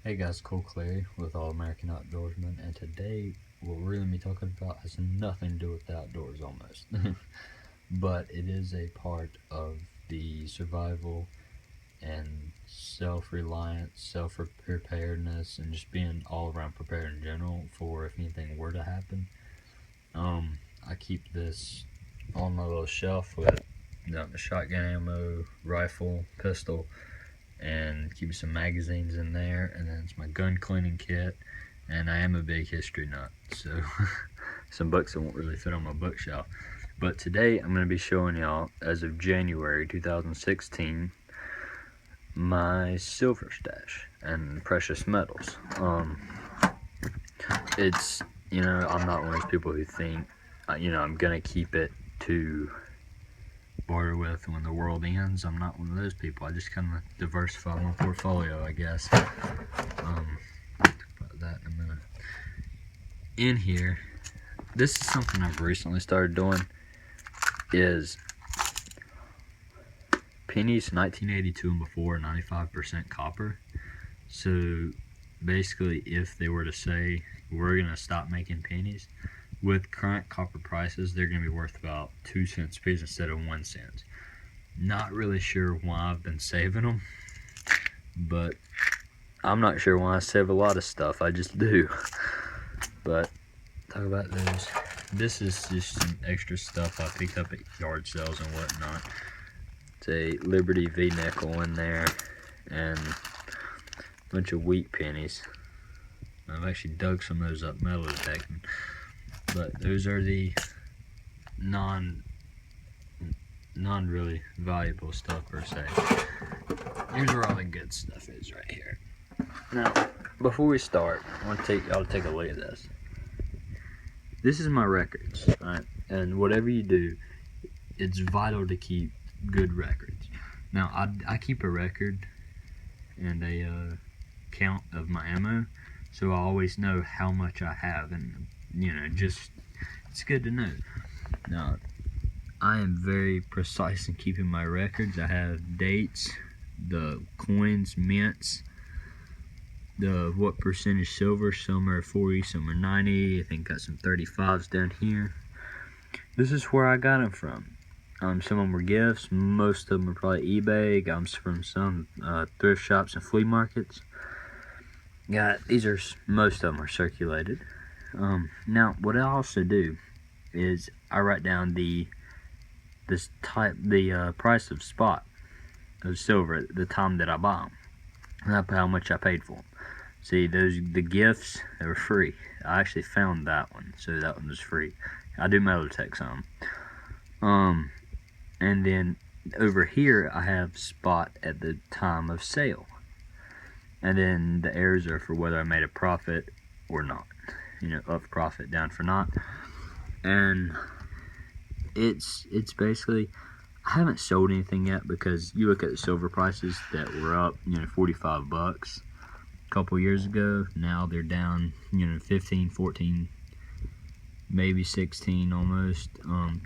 Hey guys, Cole Clary with All American Outdoorsman, and today what we're going to be talking about has nothing to do with the outdoors almost, but it is a part of the survival and self-reliance, self-preparedness, and just being all around prepared in general for if anything were to happen. I keep this on my little shelf with the shotgun ammo, rifle, pistol, and keep some magazines in there, and then it's my gun cleaning kit, and I am a big history nut, so some books that won't really fit on my bookshelf. But today I'm going to be showing y'all, as of January 2016, my silver stash and precious metals. It's, I'm not one of those people who think, I'm going to keep it to barter with when the world ends. I'm not one of those people. I just kind of diversify my portfolio, I guess. About that in a minute. In here, this is something I've recently started doing, is pennies 1982 and before, 95% copper. So basically, if they were to say we're gonna stop making pennies, with current copper prices, they're gonna be worth about 2 cents a piece instead of 1 cent. Not really sure why I've been saving them, but I'm not sure why I save a lot of stuff. I just do. But talk about those. This is just some extra stuff I picked up at yard sales and whatnot. It's a Liberty V nickel in there and a bunch of wheat pennies. I've actually dug some of those up metal detecting, but those are the non really valuable stuff per se. Here's where all the good stuff is right here. Now, before we start, I want y'all to take a look at this. This is my records, right? And whatever you do, it's vital to keep good records. Now, I keep a record and a count of my ammo, so I always know how much I have, and just it's good to know. Now, I am very precise in keeping my records. I have dates, the coins, mints, the what percentage silver. Some are 40, some are 90. I think got some 35s down here. This is where I got them from. Some of them were gifts. Most of them are probably eBay. Got them from some thrift shops and flea markets. Most of them are circulated. Now, what I also do is I write down the price of spot of silver at the time that I buy them, and I put how much I paid for them. See, the gifts, they were free. I actually found that one, so that one was free. I do metal detect some. And then over here I have spot at the time of sale, and then the errors are for whether I made a profit or not. Up profit, down for not. And it's basically, I haven't sold anything yet because you look at the silver prices that were up, $45 a couple years ago. Now they're down, 15, 14, maybe 16 almost.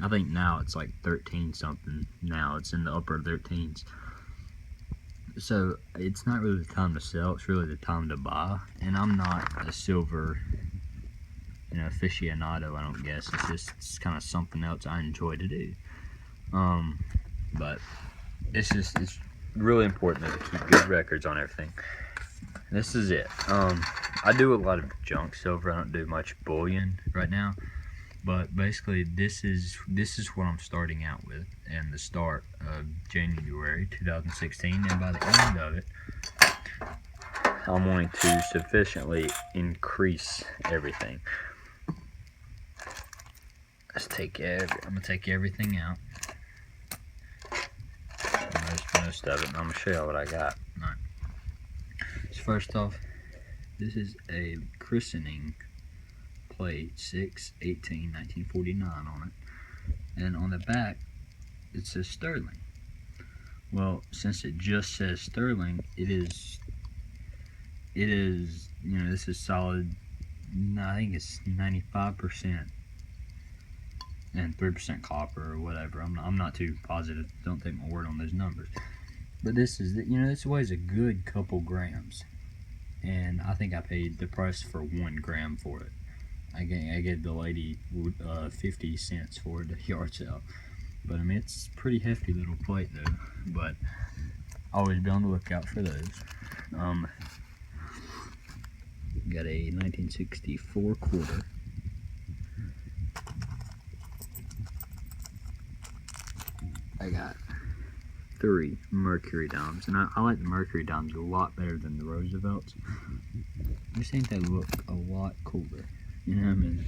I think now it's like 13 something. Now it's in the upper 13s. So it's not really the time to sell, it's really the time to buy. And I'm not a silver aficionado, I don't guess. It's kind of something else I enjoy to do. But it's really important to keep good records on everything. This is it. I do a lot of junk silver. I don't do much bullion right now, but basically this is what I'm starting out with in the start of January 2016, and by the end of it, I'm going to sufficiently increase everything. I'm gonna take everything out. Most of it. And I'm gonna show you what I got. All right. So first off, this is a christening plate, 6/18/1949 on it, and on the back it says Sterling. Well, since it just says Sterling, it is. This is solid. I think it's 95%. And 3% copper or whatever. I'm not too positive. Don't take my word on those numbers. But this weighs a good couple grams, and I think I paid the price for 1 gram for it. I gave the lady 50 cents for it at the yard sale. But I mean, it's a pretty hefty little plate though. But always be on the lookout for those. Got a 1964 quarter. I got 3 Mercury dimes, and I like the Mercury dimes a lot better than the Roosevelts. I just think they look a lot cooler. You know what I mean?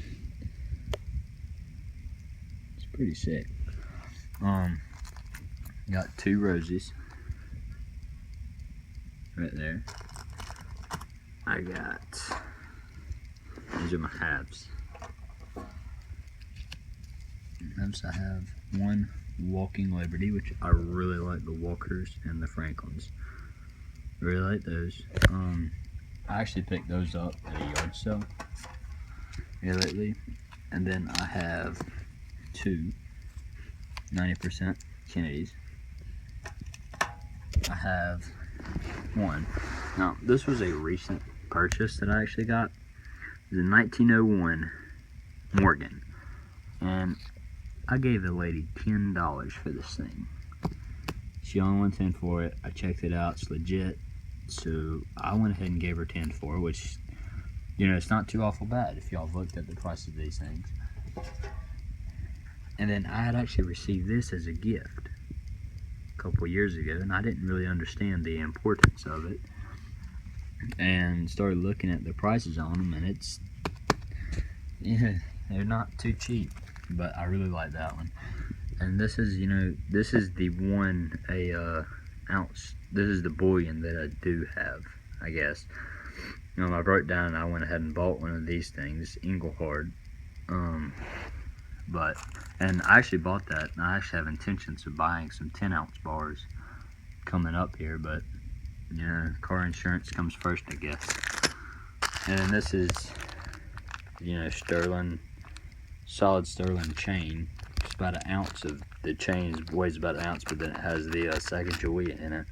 It's pretty sick. Got 2 roses right there. I got, these are my halves. Halves, I have 1 Walking Liberty, which I really like the Walkers and the Franklins. Really like those. I actually picked those up at a yard sale here lately. And then I have 2 90% Kennedys. I have 1. Now, this was a recent purchase that I actually got. It was a 1901 Morgan. And I gave the lady $10 for this thing. She only wanted 10 for it. I checked it out, it's legit. So I went ahead and gave her 10 for it, which, you know, it's not too awful bad if y'all have looked at the price of these things. And then I had actually received this as a gift a couple years ago, and I didn't really understand the importance of it. And started looking at the prices on them, and it's, yeah, they're not too cheap. But I really like that one. And this is, you know, this is the 1 ounce. This is the bullion that I do have, I guess. I broke down and I went ahead and bought one of these things, Engelhard. And I actually bought that, and I actually have intentions of buying some 10-ounce bars coming up here, but, you know, car insurance comes first, I guess. And then this is, you know, sterling, solid sterling chain. It's about 1 ounce of the chain, weighs about 1 ounce, but then it has the Sacagawea in it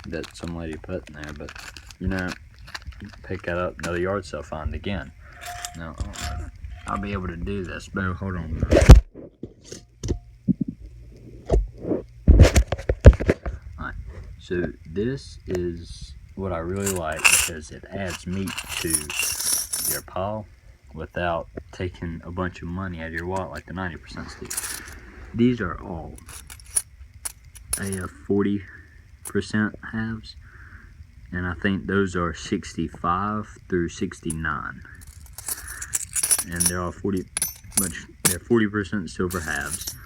that some lady put in there. But, you know, pick that up, another yard sale find again. Now, I'll be able to do this, but hold on. Alright, so this is what I really like because it adds meat to your pile without taking a bunch of money out of your wallet like the 90% stick. These are all a 40% halves, and I think those are 65 through 69. And they're all 40% silver halves,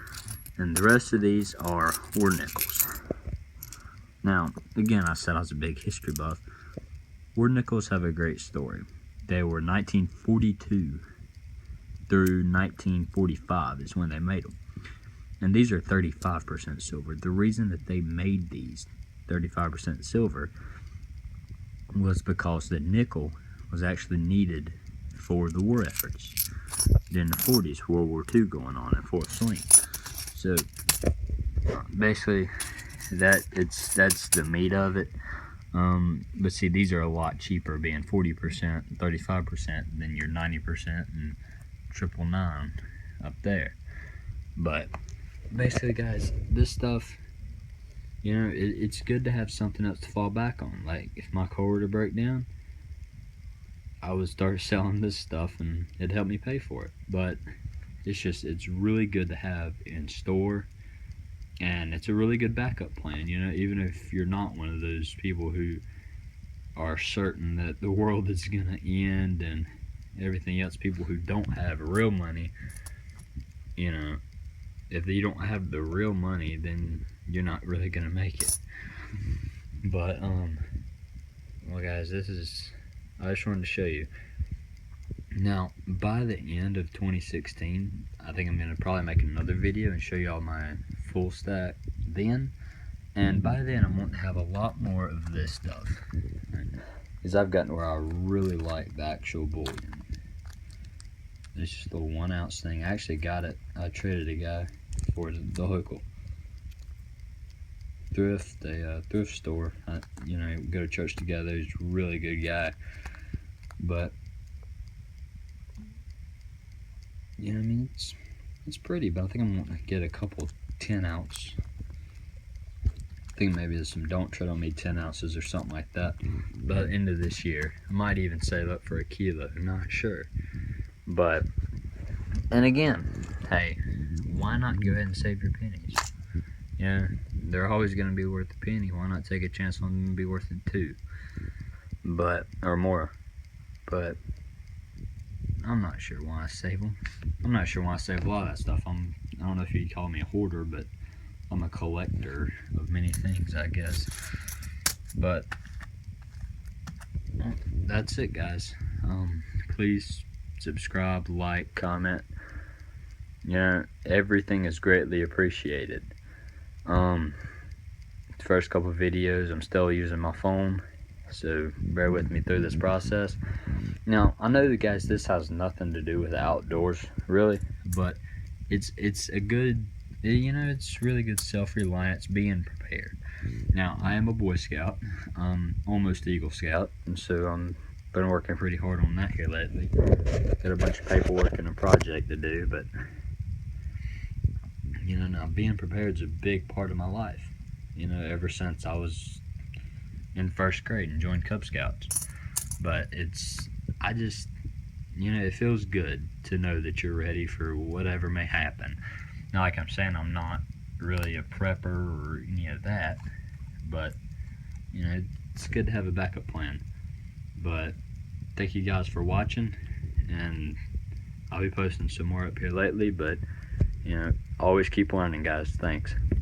and the rest of these are war nickels. Now, again, I said I was a big history buff. War nickels have a great story. They were 1942 through 1945 is when they made them, and these are 35% silver. The reason that they made these 35% silver was because the nickel was actually needed for the war efforts. In the 40s, World War II going on at Fort Sling. So basically, that's the meat of it. But see, these are a lot cheaper, being 40%, 35% than your 90% and 999 up there. But basically, guys, this stuff, you know, it's good to have something else to fall back on. Like, if my car were to break down, I would start selling this stuff and it'd help me pay for it. But it's really good to have in store, and it's a really good backup plan, you know, even if you're not one of those people who are certain that the world is gonna end and everything else. People who don't have real money, you know, if you don't have the real money, then you're not really gonna make it. But well, guys, I just wanted to show you. Now, by the end of 2016, I think I'm going to probably make another video and show you all my full stack then. And by then, I'm wanting to have a lot more of this stuff. Because I've gotten where I really like the actual bullion. It's just a 1 ounce thing. I actually got it. I traded a guy for the Hochul. a thrift store. You know, we go to church together. He's a really good guy. But you know, I mean, it's pretty. But I think I'm gonna get a couple 10-ounce. I think maybe there's some Don't Tread on Me 10 ounces or something like that by the end of this year. I might even save up for a kilo. I'm not sure. But and again, hey, why not go ahead and save your pennies? You know, they're always going to be worth a penny. Why not take a chance on them to be worth it too? But, or more. But, I'm not sure why I save them. I'm not sure why I save a lot of that stuff. I don't know if you'd call me a hoarder, but I'm a collector of many things, I guess. But, well, that's it, guys. Please subscribe, like, comment. You know, everything is greatly appreciated. The first couple videos, I'm still using my phone, so bear with me through this process. Now, I know, guys, this has nothing to do with outdoors, really, but it's a good, you know, it's really good self-reliance, being prepared. Now, I am a Boy Scout, almost Eagle Scout, and so I'm been working pretty hard on that here lately. Got a bunch of paperwork and a project to do, but you know, now being prepared is a big part of my life. You know, ever since I was in first grade and joined Cub Scouts. But I just, you know, it feels good to know that you're ready for whatever may happen. Now, like I'm saying, I'm not really a prepper or any of that, but you know, it's good to have a backup plan. But thank you guys for watching, and I'll be posting some more up here lately, but you know, always keep learning, guys. Thanks.